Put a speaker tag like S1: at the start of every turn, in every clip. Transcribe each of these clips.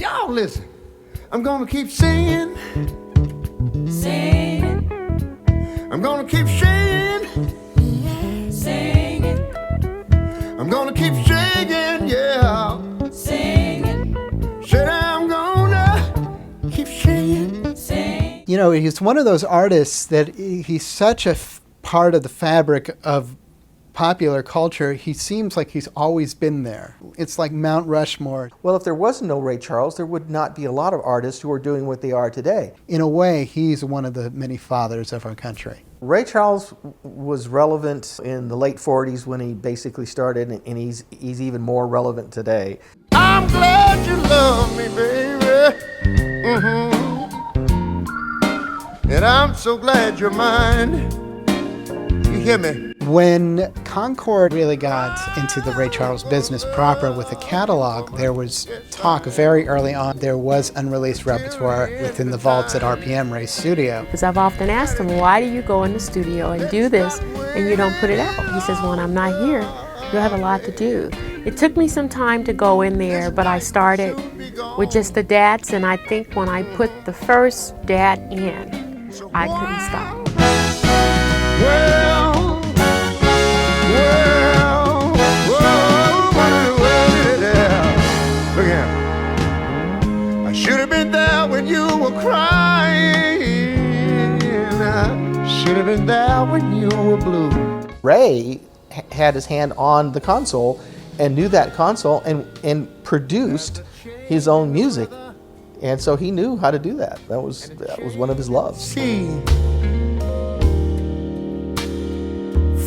S1: Y'all listen. I'm gonna keep singing,
S2: Singing,
S1: I'm gonna keep singing,
S2: singing,
S1: I'm gonna keep singing, yeah.
S2: singing,
S1: Said I'm gonna keep singing.
S2: singing.
S3: You know, he's one of those artists that he's such a part of the fabric of popular culture. He seems like he's always been there. It's like Mount Rushmore.
S4: Well, if there was no Ray Charles, there would not be a lot of artists who are doing what they are today.
S3: In a way, he's one of the many fathers of our country.
S4: Ray Charles was relevant in the late 40s when he basically started, and he's even more relevant today.
S1: I'm glad you love me, baby. And I'm so glad you're mine. You hear me?
S3: When Concord really got into the Ray Charles business proper with the catalog, there was talk very early on. There was unreleased repertoire within the vaults at RPM, Ray's studio.
S5: Because I've often asked him, why do you go in the studio and do this and you don't put it out? He says, when I'm not here, you have a lot to do. It took me some time to go in there, but I started with just the dats, and I think when I put the first dat in, I couldn't stop.
S1: Look here. I should have been there when you were crying. I should have been there when you were blue.
S4: Ray had his hand on the console and knew that console and produced his own music. And so he knew how to do that. That was one of his loves.
S1: See,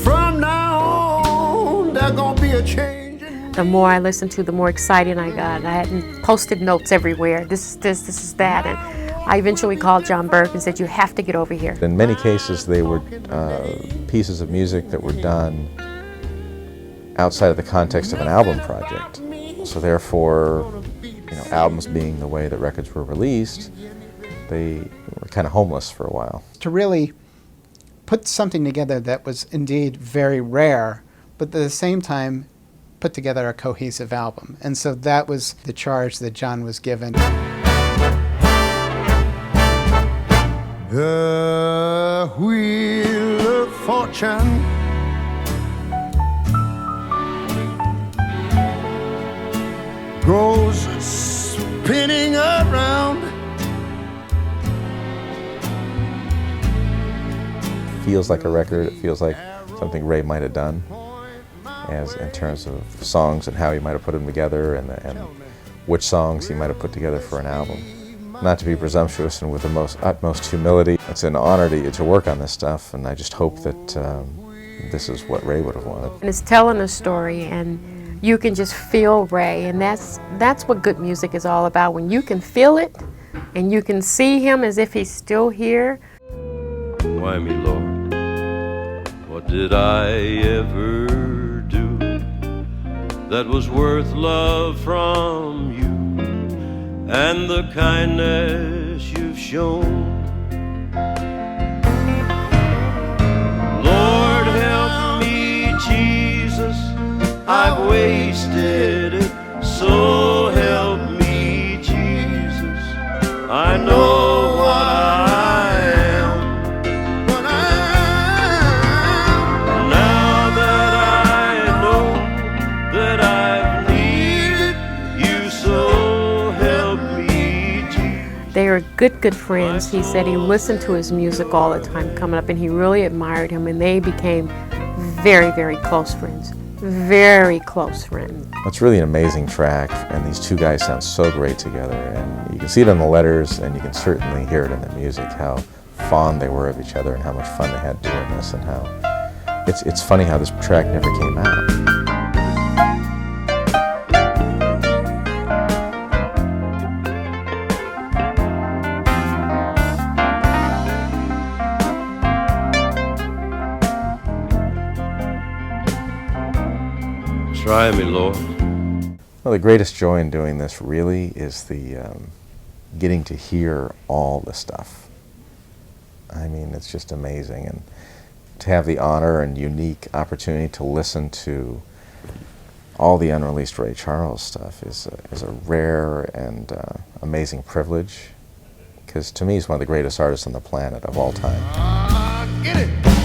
S1: from now on, there's gonna be a change.
S5: The more I listened to, the more excited I got. I had posted notes everywhere. This is this is that. And I eventually called John Burk and said, you have to get over here.
S6: In many cases, they were pieces of music that were done outside of the context of an album project. So therefore, albums being the way that records were released, they were kind of homeless for a while.
S3: To really put something together that was indeed very rare, but at the same time put together a cohesive album. And so that was the charge that John was given.
S1: The wheel of fortune goes spinning around.
S6: It feels like a record. It feels like something Ray might have done, as in terms of songs and how he might have put them together, and which songs he might have put together for an album. Not to be presumptuous, and with the utmost humility, it's an honor to work on this stuff, and I just hope that this is what Ray would have wanted.
S5: And it's telling a story, and you can just feel Ray, and that's what good music is all about. When you can feel it, and you can see him as if he's still here.
S7: Why me, Lord, what did I ever do that was worth love from you and the kindness you've shown? Lord, help me, Jesus, I've wasted it, so help me, Jesus. I know what I am,
S1: But
S7: now that I know that I've needed you, so help me, Jesus.
S5: They are good friends. He said he listened to his music all the time coming up, and he really admired him, and they became very, very close friends. Very close friends.
S6: It's really an amazing track, and these two guys sound so great together, and you can see it in the letters, and you can certainly hear it in the music, how fond they were of each other and how much fun they had doing this, and how it's funny how this track never came out.
S7: Try me, Lord.
S6: Well, the greatest joy in doing this really is the getting to hear all the stuff. I mean, it's just amazing, and to have the honor and unique opportunity to listen to all the unreleased Ray Charles stuff is a rare and amazing privilege, because to me he's one of the greatest artists on the planet of all time.
S1: Get it.